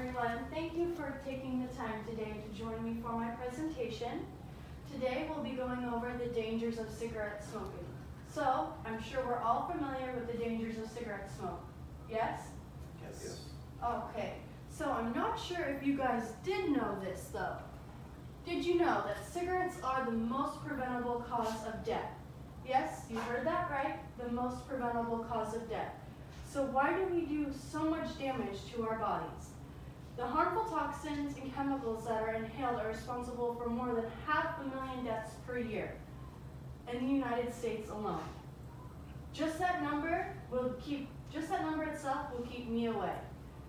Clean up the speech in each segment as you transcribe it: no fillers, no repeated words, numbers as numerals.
everyone. Thank you for taking the time today to join me for my presentation. Today we'll be going over the dangers of cigarette smoking. So, I'm sure we're all familiar with the dangers of cigarette smoke. Yes? Yes. Okay. So, I'm not sure if you guys did know this though. Did you know that cigarettes are the most preventable cause of death? Yes, you heard that right. The most preventable cause of death. So why do we do so much damage to our bodies? The harmful toxins and chemicals that are inhaled are responsible for more than 500,000 deaths per year in the United States alone. Just that number itself will keep me away.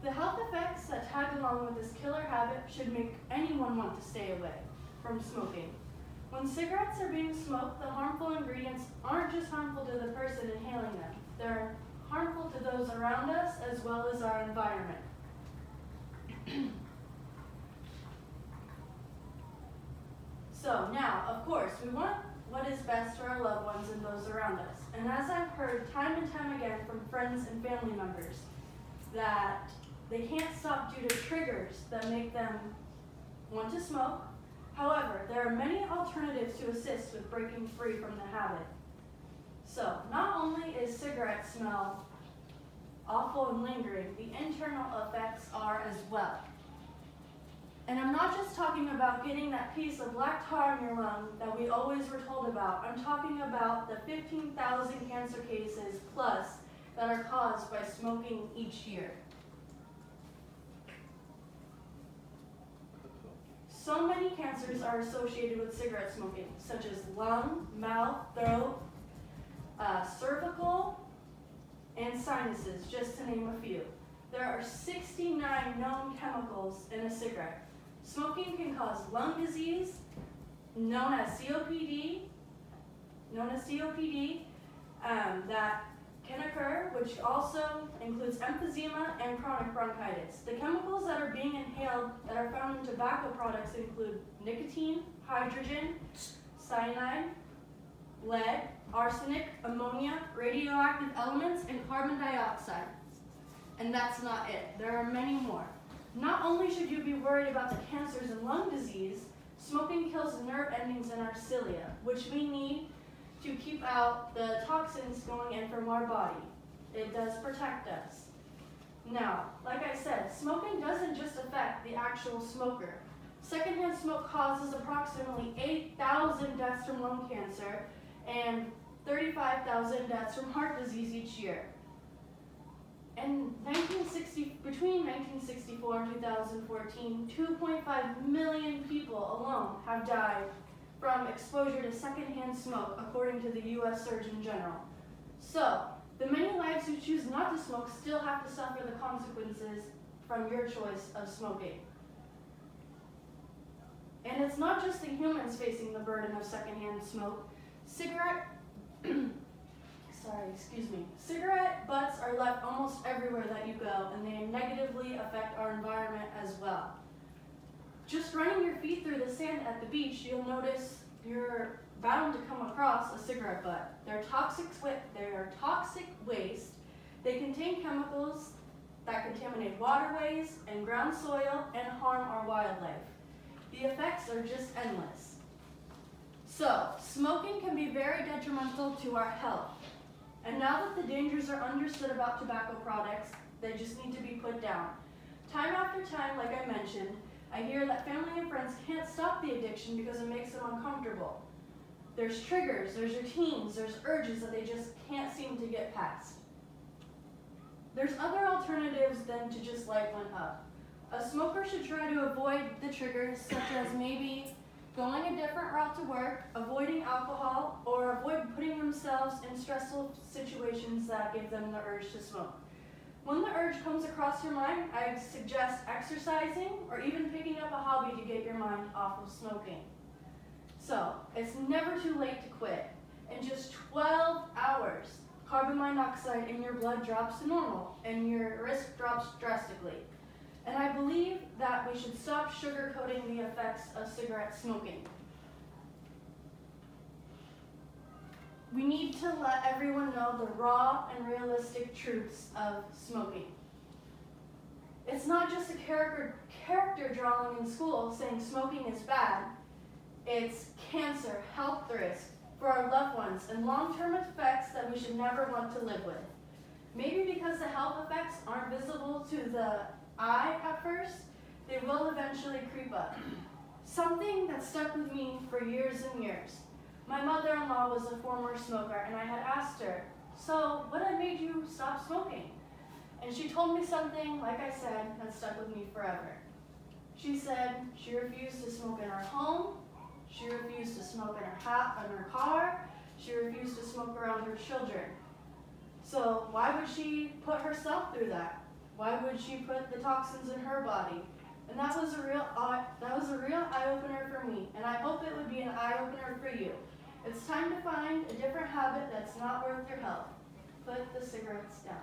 The health effects that tag along with this killer habit should make anyone want to stay away from smoking. When cigarettes are being smoked, the harmful ingredients aren't just harmful to the person inhaling them. They're harmful to those around us as well as our environment. So now, of course, we want what is best for our loved ones and those around us. And as I've heard time and time again from friends and family members, that they can't stop due to triggers that make them want to smoke. However, there are many alternatives to assist with breaking free from the habit. So, not only is cigarette smell awful and lingering, the internal effects are as well. And I'm not just talking about getting that piece of black tar in your lung that we always were told about. I'm talking about the 15,000 cancer cases plus that are caused by smoking each year. So many cancers are associated with cigarette smoking, such as lung, mouth, throat, cervical, and sinuses, just to name a few. There are 69 known chemicals in a cigarette. Smoking can cause lung disease, known as COPD, that can occur, which also includes emphysema and chronic bronchitis. The chemicals that are being inhaled that are found in tobacco products include nicotine, hydrogen, cyanide, lead, arsenic, ammonia, radioactive elements, and carbon dioxide. And that's not it. There are many more. Not only should you be worried about the cancers and lung disease, smoking kills the nerve endings in our cilia, which we need to keep out the toxins going in from our body. It does protect us. Now, like I said, smoking doesn't just affect the actual smoker. Secondhand smoke causes approximately 8,000 deaths from lung cancer and 35,000 deaths from heart disease each year. And between 1964 and 2014, 2.5 million people alone have died from exposure to secondhand smoke, according to the U.S. Surgeon General. So, the many lives who choose not to smoke still have to suffer the consequences from your choice of smoking. And it's not just the humans facing the burden of secondhand smoke. Cigarette butts are left almost everywhere that you go, and they negatively affect our environment as well. Just running your feet through the sand at the beach, you'll notice you're bound to come across a cigarette butt. They're toxic waste. They contain chemicals that contaminate waterways and ground soil and harm our wildlife. The effects are just endless. So, smoking can be very detrimental to our health. And now that the dangers are understood about tobacco products, they just need to be put down. Time after time, like I mentioned, I hear that family and friends can't stop the addiction because it makes them uncomfortable. There's triggers, there's routines, there's urges that they just can't seem to get past. There's other alternatives than to just light one up. A smoker should try to avoid the triggers, such as maybe going a different route to work, avoiding alcohol, or avoid putting themselves in stressful situations that give them the urge to smoke. When the urge comes across your mind, I suggest exercising or even picking up a hobby to get your mind off of smoking. So, it's never too late to quit. In just 12 hours, carbon monoxide in your blood drops to normal and your risk drops drastically. And I believe that we should stop sugarcoating the effects of cigarette smoking. We need to let everyone know the raw and realistic truths of smoking. It's not just a character drawing in school saying smoking is bad. It's cancer, health risk for our loved ones, and long-term effects that we should never want to live with. Maybe because the health effects aren't visible to the eye at first, they will eventually creep up. Something that stuck with me for years and years. My mother-in-law was a former smoker, and I had asked her, "So, what had made you stop smoking?" And she told me something, like I said, that stuck with me forever. She said she refused to smoke in her home, she refused to smoke in her car, she refused to smoke around her children. So why would she put herself through that? Why would she put the toxins in her body? And that was a real eye-opener for me, and I hope it would be an eye-opener for you. It's time to find a different habit that's not worth your health. Put the cigarettes down.